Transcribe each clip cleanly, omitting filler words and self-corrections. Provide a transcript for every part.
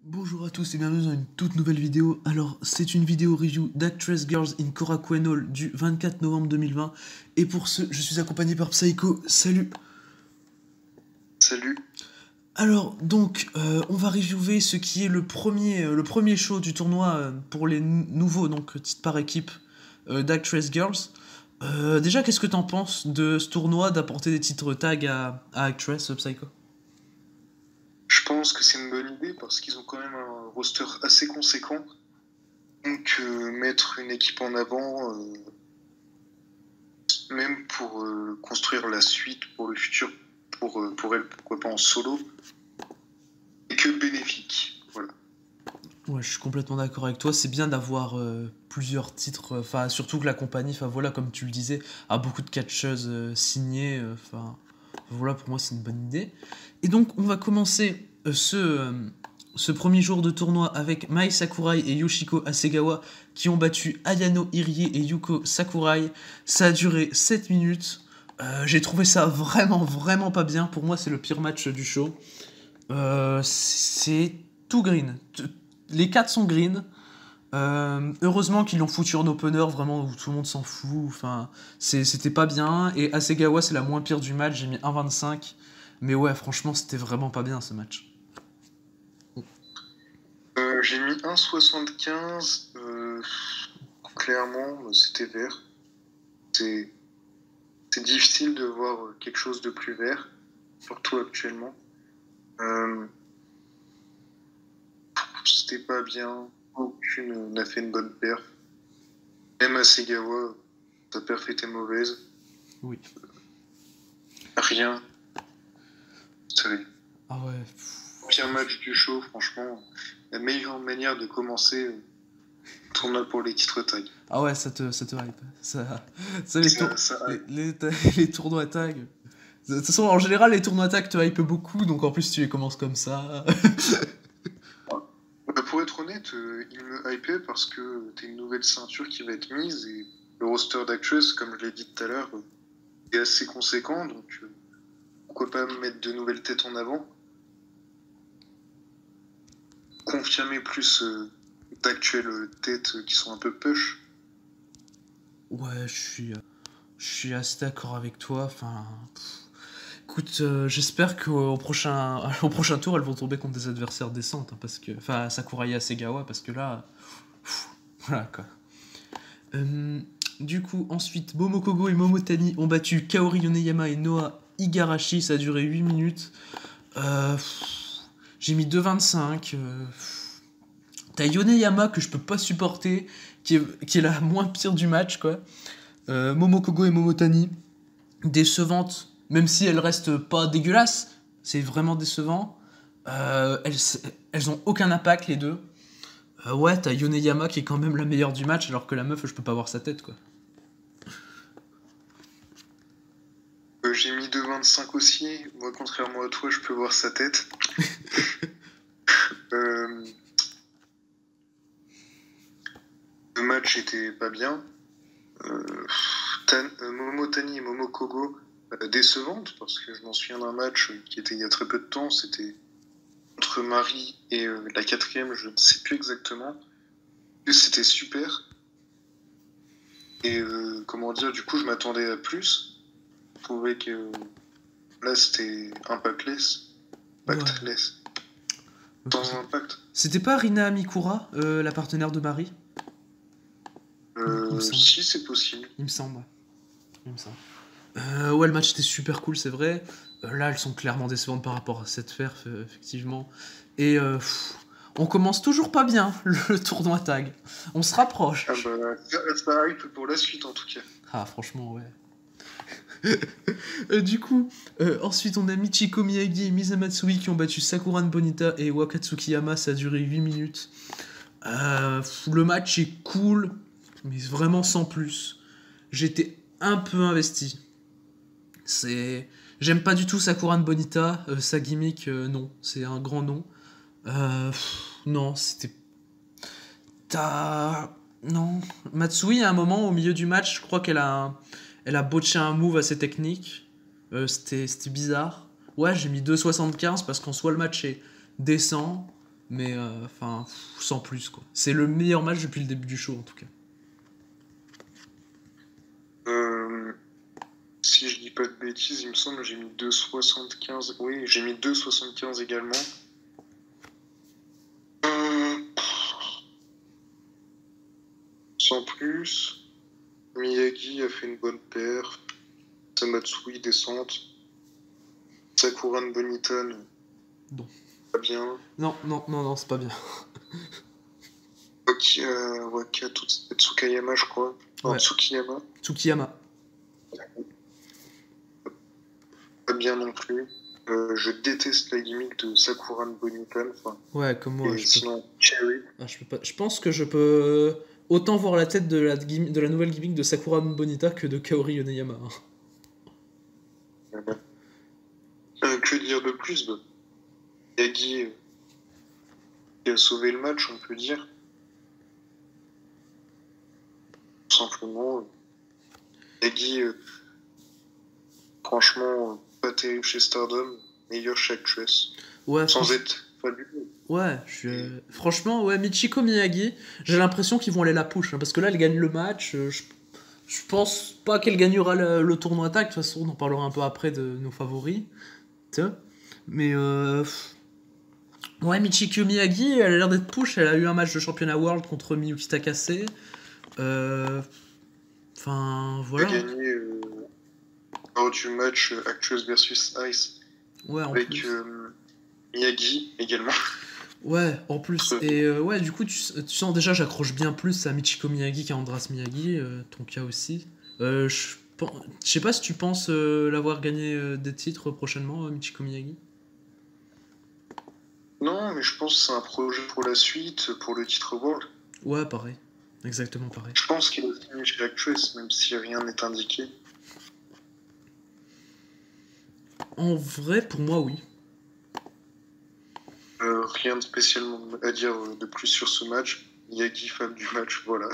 Bonjour à tous et bienvenue dans une toute nouvelle vidéo. Alors, c'est une vidéo review d'Actress Girls in Korakuen Hall du 24 novembre 2020. Et pour ce, je suis accompagné par Psycho. Salut. Salut. Alors, donc, on va reviewer ce qui est le premier show du tournoi pour les nouveaux, donc titres par équipe d'Actress Girls. Déjà, qu'est-ce que t'en penses de ce tournoi d'apporter des titres tag à Actress, Psycho? Je pense que c'est une bonne idée parce qu'ils ont quand même un roster assez conséquent. Donc mettre une équipe en avant, même pour construire la suite pour le futur, pour elle, pourquoi pas en solo, et que bénéfique. Voilà. Ouais, je suis complètement d'accord avec toi. C'est bien d'avoir plusieurs titres. Enfin, surtout que la compagnie, enfin voilà, comme tu le disais, a beaucoup de catcheuses signées. Enfin, voilà, pour moi, c'est une bonne idée. Et donc, on va commencer ce premier jour de tournoi avec Mai Sakurai et Yoshiko Hasegawa qui ont battu Ayano Irie et Yuko Sakurai. Ça a duré 7 minutes. J'ai trouvé ça vraiment pas bien. Pour moi, c'est le pire match du show. C'est tout green. Les 4 sont green. Heureusement qu'ils l'ont foutu en opener, vraiment, où tout le monde s'en fout. Enfin, c'était pas bien. Et Hasegawa, c'est la moins pire du match. J'ai mis 1,25. Mais ouais, franchement, c'était vraiment pas bien ce match. J'ai mis 1,75. Clairement, c'était vert. C'est difficile de voir quelque chose de plus vert, surtout actuellement. C'était pas bien. Aucune n'a fait une bonne perf. Même Hasegawa, sa perf était mauvaise. Oui. Rien. C'est Ah ouais. le pire match du show, franchement. La meilleure manière de commencer le tournoi pour les titres tag. Ah ouais, ça te hype. Les tournois tag. De toute façon, en général, les tournois tag te hype beaucoup, donc en plus, tu les commences comme ça. Pour être honnête, il me hypait parce que t'as une nouvelle ceinture qui va être mise et le roster d'Actress, comme je l'ai dit tout à l'heure, est assez conséquent, donc pourquoi pas mettre de nouvelles têtes en avant. Confirmer plus d'actuelles têtes qui sont un peu push. Ouais, je suis assez d'accord avec toi. Enfin, écoute, j'espère qu'au au prochain tour, elles vont tomber contre des adversaires décentes, hein, parce que, enfin, Sakurai et Hasegawa, parce que là, voilà quoi. Du coup, ensuite, Momokogo et Momotani ont battu Kaori Yoneyama et Noah Igarashi. Ça a duré 8 minutes. J'ai mis 2,25. T'as Yoneyama que je peux pas supporter, qui est la moins pire du match, quoi. Momokogo et Momotani, décevantes, même si elles restent pas dégueulasses, c'est vraiment décevant. Elles ont aucun impact, les deux. Ouais, t'as Yoneyama qui est quand même la meilleure du match, alors que la meuf, je peux pas voir sa tête, quoi. J'ai mis 2,25 aussi. Moi, contrairement à toi, je peux voir sa tête. Le match était pas bien. Momotani et Momokogo décevantes, parce que je m'en souviens d'un match qui était il y a très peu de temps. C'était entre Marie et la quatrième, je ne sais plus exactement. C'était super. Et comment dire, du coup, je m'attendais à plus. Je trouvais que là, c'était impactless. Impactless. Ouais. Sans impact. C'était pas Rina Mikura, la partenaire de Marie? Si, c'est possible. Il me semble. Ouais, le match était super cool, c'est vrai. Là, elles sont clairement décevantes par rapport à cette perf, effectivement. Et on commence toujours pas bien le tournoi tag. On se rapproche. Ah bah, ça hype pour la suite en tout cas. Ah, franchement, ouais. Du coup, ensuite, on a Michiko Miyagi et Misa Matsui qui ont battu Sakuran Bonita et Wakatsukiyama. Ça a duré 8 minutes. Le match est cool, mais vraiment sans plus. J'étais un peu investi. J'aime pas du tout Sakuran Bonita. Sa gimmick, non. C'est un grand non. Non, c'était... Non. Matsui, à un moment, au milieu du match, je crois qu'elle a botché un move assez technique. C'était bizarre. Ouais, j'ai mis 2,75 parce qu'en soi, le match est décent. Mais enfin, sans plus quoi. C'est le meilleur match depuis le début du show en tout cas. Si je dis pas de bêtises, il me semble que j'ai mis 2,75. Oui, j'ai mis 2,75 également. Sans plus, Miyagi a fait une bonne paire. Samatsui descente. Sakuran Boniton, Bon. pas bien. Non, c'est pas bien. Waka Tsukayama, je crois. Non, Ouais. Tsukiyama, Tsukiyama. pas bien non plus. Je déteste la gimmick de Sakuran Boniton. Enfin, Ouais, comme moi. et sinon, Cherry. Je peux pas. Je pense que je peux autant voir la tête de la nouvelle gimmick de Sakura Bonita que de Kaori Yoneyama. Que dire de plus, bah, Miyagi qui a sauvé le match, on peut dire. Tout simplement. Miyagi, franchement, pas terrible chez Stardom, meilleur chez Actress. Ouais, Sans être fabuleux. Ouais, franchement, ouais, Michiko Miyagi, j'ai l'impression qu'ils vont aller la push, hein, parce que là, elle gagne le match. Je pense pas qu'elle gagnera le tournoi tag. De toute façon, on en parlera un peu après de nos favoris. Mais ouais, Michiko Miyagi, elle a l'air d'être push. Elle a eu un match de championnat world contre Miyuki Takase. Enfin, voilà. Elle a gagné lors du match Actress versus Ice Ouais, en avec plus. Miyagi également. Ouais, en plus. Et ouais, du coup, tu sens déjà, j'accroche bien plus à Michiko Miyagi qu'à Andras Miyagi, ton cas aussi. Je sais pas si tu penses l'avoir gagné des titres prochainement, Michiko Miyagi. Non, mais je pense que c'est un projet pour la suite, pour le titre World. Ouais, pareil. Exactement pareil. Je pense qu'il va signer chez Actress, même si rien n'est indiqué. En vrai, pour moi, oui. Rien de spécialement à dire de plus sur ce match. Miyagi, femme du match, voilà.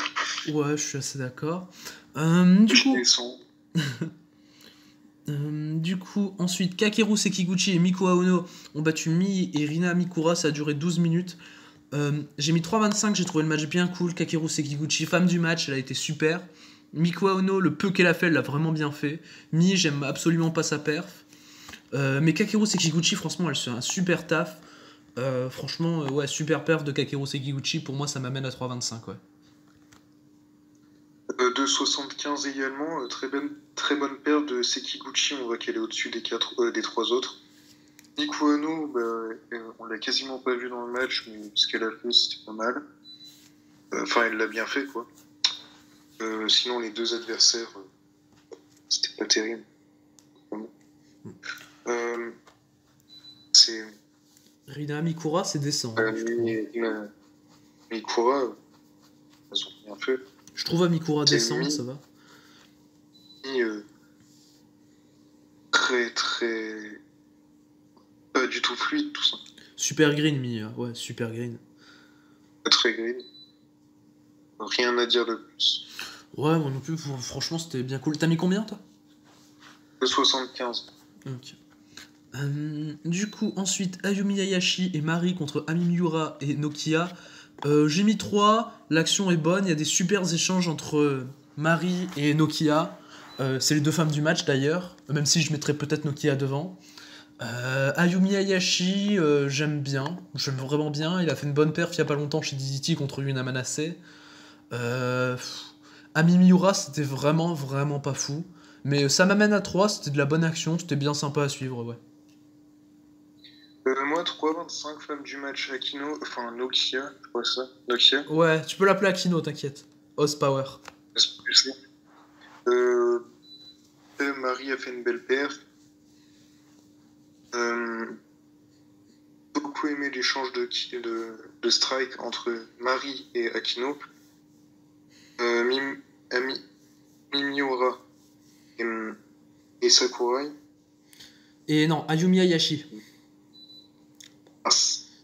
Ouais, je suis assez d'accord. Du coup, ensuite, Kakeru Sekiguchi et Miku Aono ont battu Mi et Rina Mikura, ça a duré 12 minutes. J'ai mis 3,25, j'ai trouvé le match bien cool. Kakeru Sekiguchi, femme du match, elle a été super. Miku Aono, le peu qu'elle a fait, elle l'a vraiment bien fait. Mi, j'aime absolument pas sa perf. Mais Kakeru Sekiguchi, franchement, elle fait un super taf. Franchement, ouais, super perf de Kakeru Sekiguchi, pour moi, ça m'amène à 3,25, ouais. 2,75 également, très bonne paire de Sekiguchi, on voit qu'elle est au-dessus des 3 autres. Miku Ano, on l'a quasiment pas vu dans le match, mais ce qu'elle a fait, c'était pas mal. Enfin, elle l'a bien fait, quoi. Sinon, les deux adversaires, c'était pas terrible. C'est... Rina Mikura, c'est décent. Mikura, elles ont bien fait. Je trouve à Mikura décent, ça va. Très... Pas du tout fluide, tout ça. Super green, Mi, ouais, super green. Pas très green. Rien à dire de plus. Ouais, moi non plus, franchement, c'était bien cool. T'as mis combien, toi ? 75. Ok. Du coup, ensuite, Ayumi Hayashi et Mari contre Ami Miura et Nokia. J'ai mis 3, l'action est bonne, il y a des super échanges entre Mari et Nokia. C'est les deux femmes du match d'ailleurs, même si je mettrais peut-être Nokia devant. Ayumi Hayashi, j'aime vraiment bien. Il a fait une bonne perf il y a pas longtemps chez DDT contre Yuna Manase. Ami Miura, c'était vraiment pas fou. Mais ça m'amène à 3, c'était de la bonne action, c'était bien sympa à suivre, ouais. Moi, 3,25 femmes du match Akino, enfin Nokia, je crois ça. Nokia. Ouais, tu peux l'appeler Akino, t'inquiète. House Power. Marie a fait une belle paire. Beaucoup aimé l'échange de strike entre Marie et Akino. Mimiura et Sakurai. Et non, Ayumi Hayashi. Ah,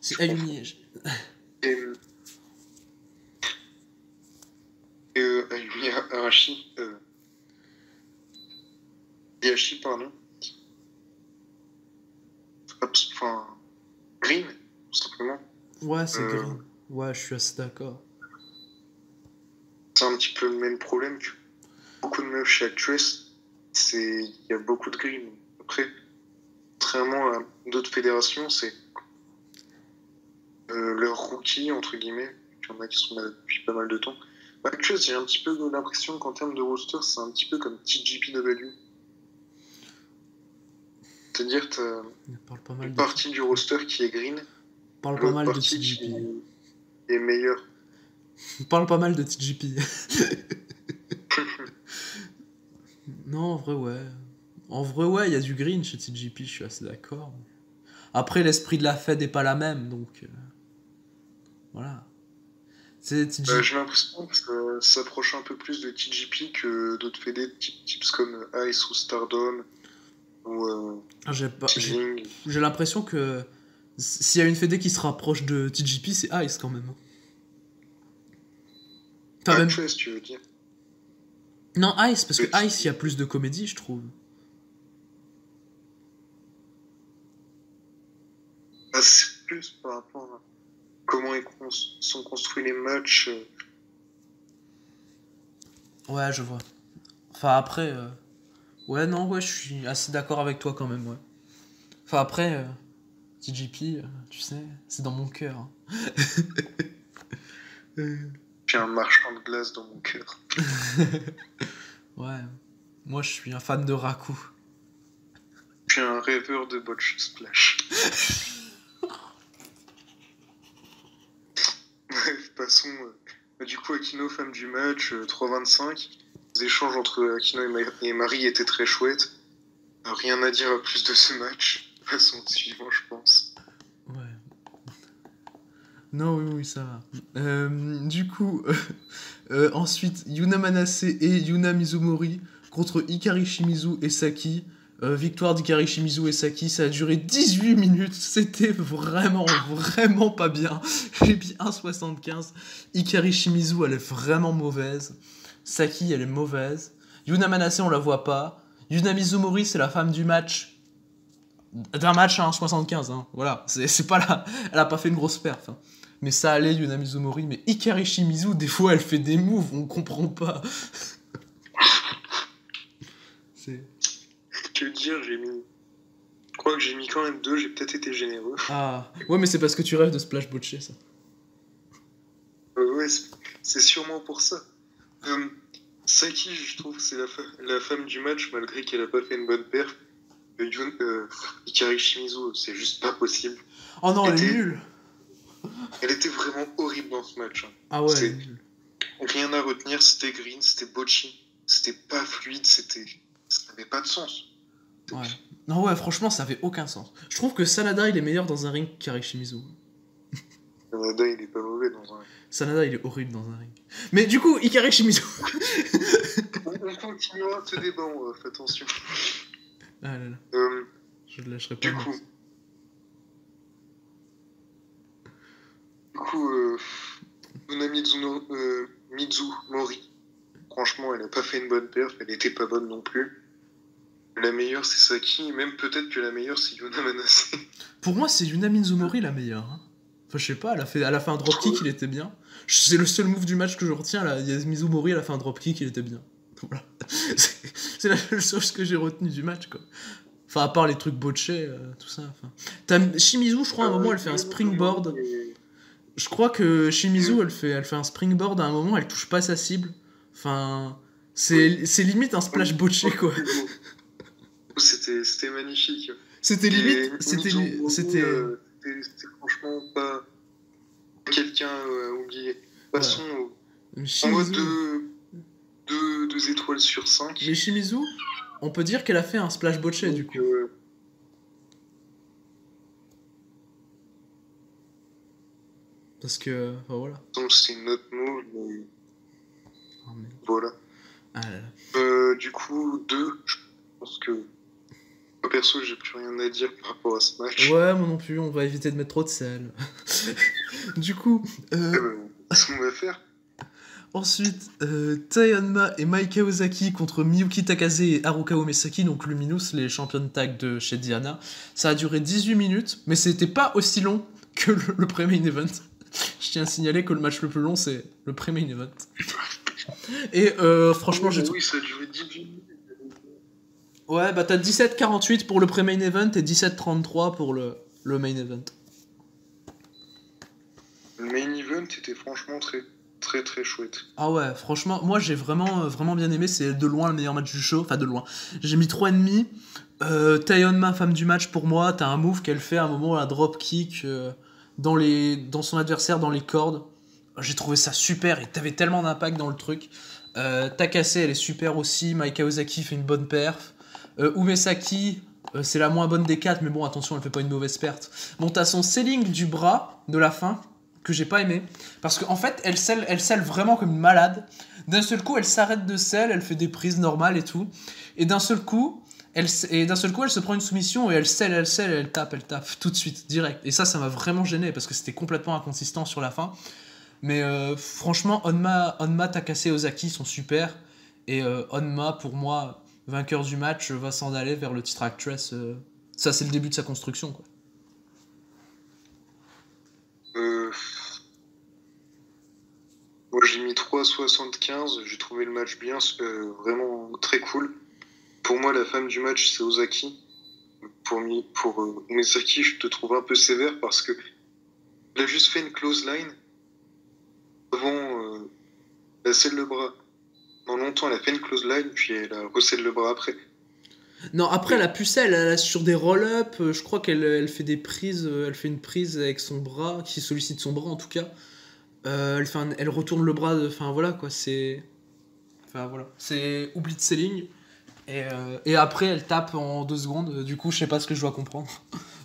c'est Ayumi Hayashi. Ayumi Hayashi. Hayashi, pardon. Enfin, Green, tout simplement. Ouais, c'est Euh, green. Ouais, je suis assez d'accord. c'est un petit peu le même problème que beaucoup de meufs chez Actress. Il y a beaucoup de green. Après, contrairement à d'autres fédérations, c'est leur rookie, entre guillemets. Il y en a qui sont là depuis pas mal de temps. Actress, j'ai un petit peu l'impression qu'en termes de roster, c'est un petit peu comme TGPW. C'est-à-dire, tu as Il parle pas une mal de partie du roster qui est green, parle pas l'autre mal de partie qui TGP. est meilleure. Parle pas mal de TGP. Non, en vrai, ouais. En vrai, ouais, il y a du green chez TGP, je suis assez d'accord. Après, l'esprit de la Fed est pas la même, donc voilà. C'est TGP. J'ai l'impression que ça s'approche un peu plus de TGP que d'autres fédés types comme Ice ou Stardom ou J'ai pas, Teasing. j'ai l'impression que s'il y a une fédé qui se rapproche de TGP, c'est Ice quand même. Enfin, même. Actress, tu veux dire. Non, Ice, parce que Le- Ice, il y a plus de comédie, je trouve. C'est plus par rapport à comment sont construits les matchs. Ouais, je vois. Enfin, après. Ouais, non, ouais, je suis assez d'accord avec toi quand même, ouais. Enfin, après, TGP, tu sais, c'est dans mon cœur. Hein. J'ai un marchand de glace dans mon cœur. Ouais. Moi, je suis un fan de Raku. Je suis un rêveur de botch splash. Bref, passons. Du coup, Aquino, femme du match, 3,25. Les échanges entre Aquino et Marie étaient très chouettes. Rien à dire à plus de ce match. Passons au suivant, je pense. Ouais. Non, oui, oui, ça va. Du coup, ensuite, Yuna Manase et Yuna Mizumori contre Hikari Shimizu et Saki. Victoire d'Hikari Shimizu et Saki, ça a duré 18 minutes. C'était vraiment, vraiment pas bien. J'ai mis 1,75. Hikari Shimizu, elle est vraiment mauvaise. Saki, elle est mauvaise. Yuna Manase, on la voit pas. Yuna Mizumori, c'est la femme du match. D'un match à 1,75. Hein. Voilà, c'est pas là. Elle a pas fait une grosse perf. Hein. Mais ça allait, Yuna Mizumori. Mais Hikari Shimizu, des fois, elle fait des moves, on comprend pas. C'est... Que dire, je crois que j'ai mis quand même 2, j'ai peut-être été généreux. Ah, ouais, mais c'est parce que tu rêves de Splash Botché, ça. Ouais, c'est sûrement pour ça. Saki, je trouve, c'est la femme du match, malgré qu'elle a pas fait une bonne perf. Hikari Shimizu, c'est juste pas possible. Oh non, elle est était- nulle. Elle était vraiment horrible dans ce match. Hein. Ah ouais, elle est C'est nulle. rien à retenir, c'était green, c'était botchy, c'était pas fluide, ça n'avait pas de sens. Ouais. Non, ouais, franchement, ça avait aucun sens. Je trouve que Sanada, il est meilleur dans un ring qu'Hikari Shimizu. Canada, il est pas mauvais dans un. Sanada, il est horrible dans un ring. Mais du coup, Hikari Shimizu. On continuera ce débat, fais attention. Ah là là, je le lâcherai pas. Du coup, Yuna Mizu Mori, franchement, elle a pas fait une bonne perf, elle était pas bonne non plus. La meilleure, c'est Saki, même peut-être que la meilleure, c'est Yuna Manase. Pour moi, c'est Yuna Mizumori la meilleure. Hein. Enfin, je sais pas, elle a fait un dropkick, il était bien. C'est le seul move du match que je retiens, là. Il y a Mizumori, elle a fait un dropkick, il était bien. Voilà. C'est la seule chose que j'ai retenue du match, quoi. Enfin, à part les trucs botchés, tout ça. Enfin. T'as Shimizu, je crois, à un moment, elle fait un springboard. Je crois que Shimizu, elle fait un springboard à un moment, elle touche pas sa cible. Enfin, c'est limite un splash botché, quoi. C'était magnifique. C'était limite. C'était. franchement pas quelqu'un à oublier. Passons en Shimizu. mode 2 étoiles sur 5. Mais Shimizu, on peut dire qu'elle a fait un splash botché, du coup. Parce que. Enfin, voilà. Donc c'est une autre move, mais. Oh, mais... Voilà. Ah là là. Du coup, 2, je pense que. Moi, perso, j'ai plus rien à dire par rapport à ce match. Ouais, moi non plus, on va éviter de mettre trop de sel. Du coup. Qu'est-ce qu'on va faire? Ensuite, Tayanma et Maika Ozaki contre Miyuki Takase et Haruka Umesaki, donc Luminous, les championnes tag de chez Diana. Ça a duré 18 minutes, mais c'était pas aussi long que le pré-main event. Je tiens à signaler que le match le plus long, c'est le pré-main event. Et franchement, j'ai Oui, ça a duré 10 minutes. Ouais, bah t'as 17-48 pour le pré-main event et 17-33 pour le main event. Le main event était franchement très très très chouette. Ah ouais, franchement, moi j'ai vraiment bien aimé, c'est de loin le meilleur match du show, enfin de loin. J'ai mis 3,5. Taeyonma, femme du match pour moi, t'as un move qu'elle fait à un moment, un drop kick dans son adversaire, dans les cordes. J'ai trouvé ça super et t'avais tellement d'impact dans le truc. Takase, elle est super aussi, Maika Ozaki fait une bonne perf. Umesaki, c'est la moins bonne des 4, mais bon, attention, elle fait pas une mauvaise perte. Bon, t'as son selling du bras de la fin, que j'ai pas aimé, parce qu'en fait, elle selle vraiment comme une malade. D'un seul coup, elle s'arrête de sell, elle fait des prises normales et tout. Et d'un seul coup, elle se prend une soumission et elle tape tout de suite, direct. Et ça m'a vraiment gêné parce que c'était complètement inconsistant sur la fin. Mais franchement, Honma, Takase et Ozaki sont super. Et Honma, pour moi, vainqueur du match, va s'en aller vers le titre Actress. Ça, c'est le début de sa construction, quoi. Moi j'ai mis 3,75. J'ai trouvé le match bien, vraiment très cool. Pour moi, la femme du match, c'est Ozaki. Pour Umesaki, je te trouve un peu sévère parce que il a juste fait une close line. Avant, elle scelle le bras. Dans longtemps, elle a fait une close line, puis elle a recèle le bras après. Non, après, la pucelle, elle a sur des roll-up, je crois qu'elle fait des prises, elle fait une prise avec son bras, qui sollicite son bras en tout cas. Elle retourne le bras, enfin voilà quoi, c'est. Enfin voilà. C'est oubli de selling. Et après, elle tape en 2 secondes. Du coup, je sais pas ce que je dois comprendre.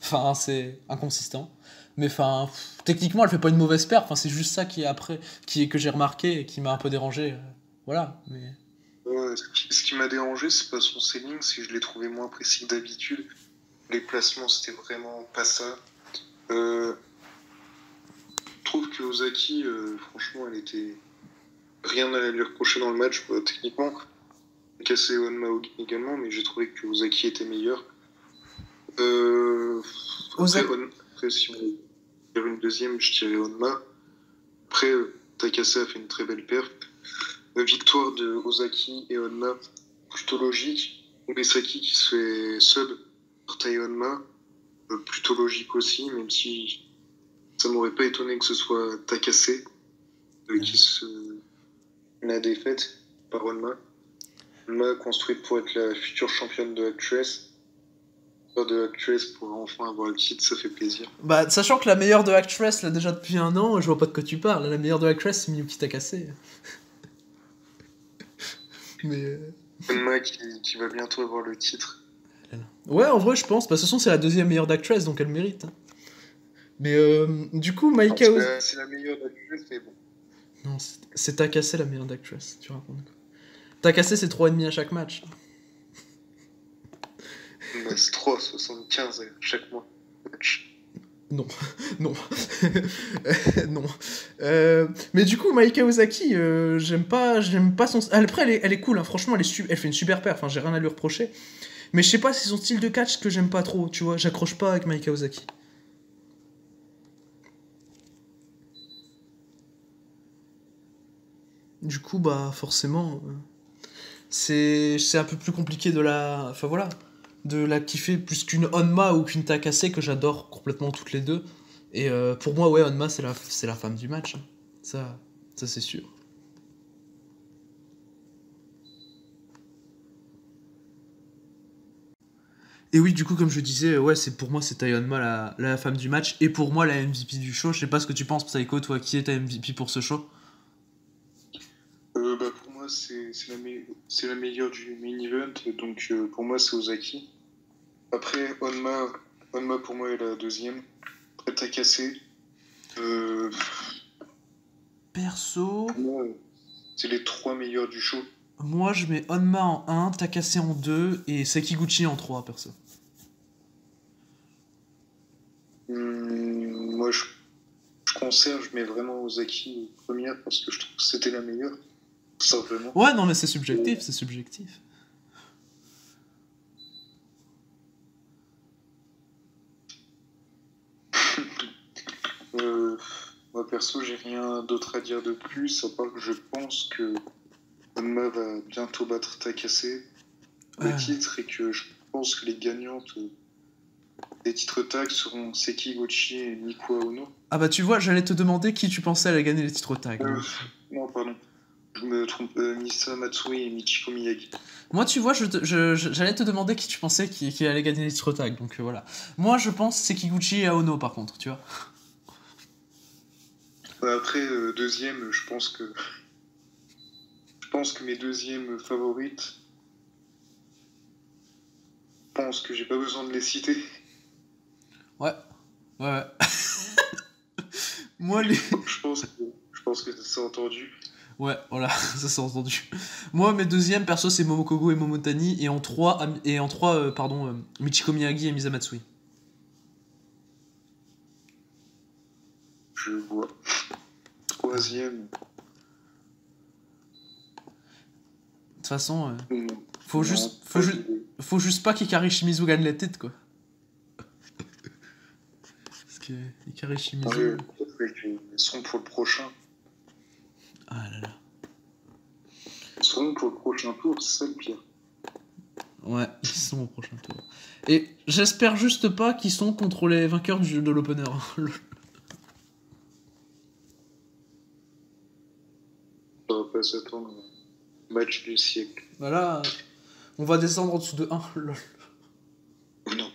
Enfin, c'est inconsistant. Mais enfin, techniquement, elle fait pas une mauvaise perte. Enfin, c'est juste ça que j'ai remarqué et qui m'a un peu dérangé. Voilà. Mais Ouais, ce qui m'a dérangé, c'est pas son selling, c'est que je l'ai trouvé moins précis que d'habitude. Les placements, c'était vraiment pas ça. Je trouve que Ozaki, franchement, elle était rien à lui reprocher dans le match. Techniquement, cassé Onma également, mais j'ai trouvé que Ozaki était meilleur. Ozaki. Après, si on dire une deuxième, je dirais Onma. Après, Takase a fait une très belle perte. Victoire de Ozaki et Onma, plutôt logique. Umesaki qui se fait sub par Tai Onma, plutôt logique aussi, même si ça m'aurait pas étonné que ce soit Takase qui se la défaite par Onma. Onma construite pour être la future championne de Actress. De Actress pour enfin avoir le titre, ça fait plaisir. Bah, sachant que la meilleure de Actress, là, déjà depuis un an, je vois pas de quoi tu parles. La meilleure de Actress, c'est Miyuki Takase. Mais. Onma qui va bientôt avoir le titre. Ouais, en vrai, je pense. Bah, de toute façon, c'est la deuxième meilleure d'Actress, donc elle mérite. Hein. Mais du coup, Maika C'est la meilleure d'Actress, mais bon. Non, c'est Takase la meilleure d'Actress, tu racontes quoi. Takase, c'est 3,5 à chaque match. Bah, c'est 3,75 à chaque mois. Non, non, non. Mais du coup, Maika Ozaki, j'aime pas son. Après, elle est cool, hein. Franchement, elle fait une super perf. Enfin, j'ai rien à lui reprocher. Mais je sais pas, c'est son style de catch que j'aime pas trop. Tu vois, j'accroche pas avec Maika Ozaki. Du coup, bah forcément, c'est un peu plus compliqué de la. Enfin voilà, de la kiffer plus qu'une Honma ou qu'une Takase que j'adore complètement toutes les deux. Et pour moi, ouais, Honma, c'est la femme du match. Hein. Ça c'est sûr. Et oui, du coup, comme je disais, ouais, pour moi, c'est Tai Honma la femme du match. Et pour moi, la MVP du show. Je sais pas ce que tu penses, Psycho, toi, qui est ta MVP pour ce show? Bah, pour moi, c'est la meilleure du main event, donc pour moi, c'est Ozaki. Après, Onma pour moi est la deuxième. Après, Takase. Euh, Perso, pour moi, c'est les 3 meilleurs du show. moi, je mets Honma en 1, Takase en 2 et Sekiguchi en 3, perso. Moi, je conserve, je mets vraiment Ozaki première parce que je trouve que c'était la meilleure. Tout simplement. Ouais, non, mais c'est subjectif, c'est subjectif. Euh, Moi, perso, j'ai rien d'autre à dire de plus, à part que je pense que Onma va bientôt battre Takase le Ah. titre et que je pense que les gagnantes des titres tag seront Seki Gochi et Miku Aono. Ah bah tu vois, j'allais te demander qui tu pensais allait gagner les titres tag. Euh, non, pardon. Je me trompe. Misa Matsui et Michiko Miyagi. Moi, tu vois, j'allais te demander qui tu pensais qui allait gagner les titres tag. Donc voilà. Moi, je pense c'est Kiguchi et Aono, par contre, tu vois. Après, deuxième, je pense que mes deuxièmes favorites, je pense que j'ai pas besoin de les citer. Ouais. Ouais. Moi, les... Je pense que ça s'est entendu. Ouais, voilà, ça s'est entendu. Moi, mes deuxièmes, perso, c'est Momokogo et Momotani. Et en 3, Michiko Miyagi et Misa Matsui. Je vois. Troisième. De toute façon, Non, faut juste pas qu'Hikari Shimizu gagne la tête, quoi. Parce que Hikari Shimizu... Ils seront pour le prochain. Ah là là. Ils seront pour le prochain tour, c'est ça le pire. Ouais, ils sont au prochain tour. Et j'espère juste pas qu'ils sont contre les vainqueurs de l'opener. Ça va pas s'attendre au match du siècle. Voilà, on va descendre en dessous de 1. Ou non.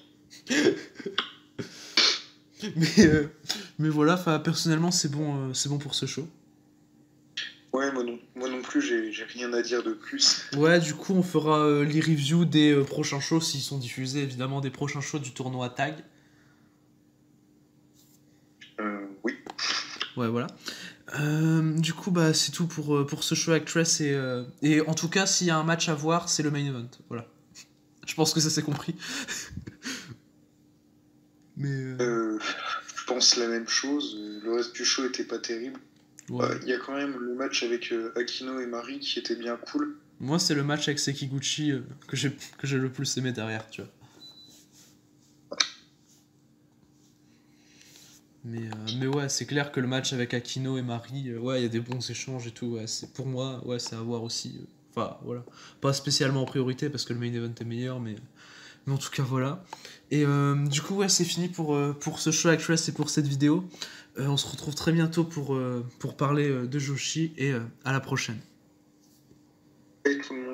Mais voilà, personnellement, c'est bon pour ce show. Ouais, moi non plus, j'ai rien à dire de plus. Ouais, du coup, on fera les reviews des prochains shows, s'ils sont diffusés, évidemment, des prochains shows du tournoi tag. Oui. Ouais, voilà. Du coup, bah, c'est tout pour ce show Actress. Et en tout cas, s'il y a un match à voir, c'est le main event. Voilà. Je pense que ça s'est compris. Mais. Je pense la même chose. Le reste du show était pas terrible. Ouais. Il y a quand même le match avec Akino et Marie qui était bien cool. Moi, c'est le match avec Sekiguchi que j'ai le plus aimé derrière, tu vois. Mais ouais, c'est clair que le match avec Akino et Marie, ouais, il y a des bons échanges et tout. Ouais, pour moi, ouais, c'est à voir aussi. Enfin, voilà. Pas spécialement en priorité parce que le main event est meilleur, mais en tout cas, voilà. Et du coup, ouais, c'est fini pour ce show Actress et pour cette vidéo. On se retrouve très bientôt pour parler de Joshi et à la prochaine. Et tout le monde.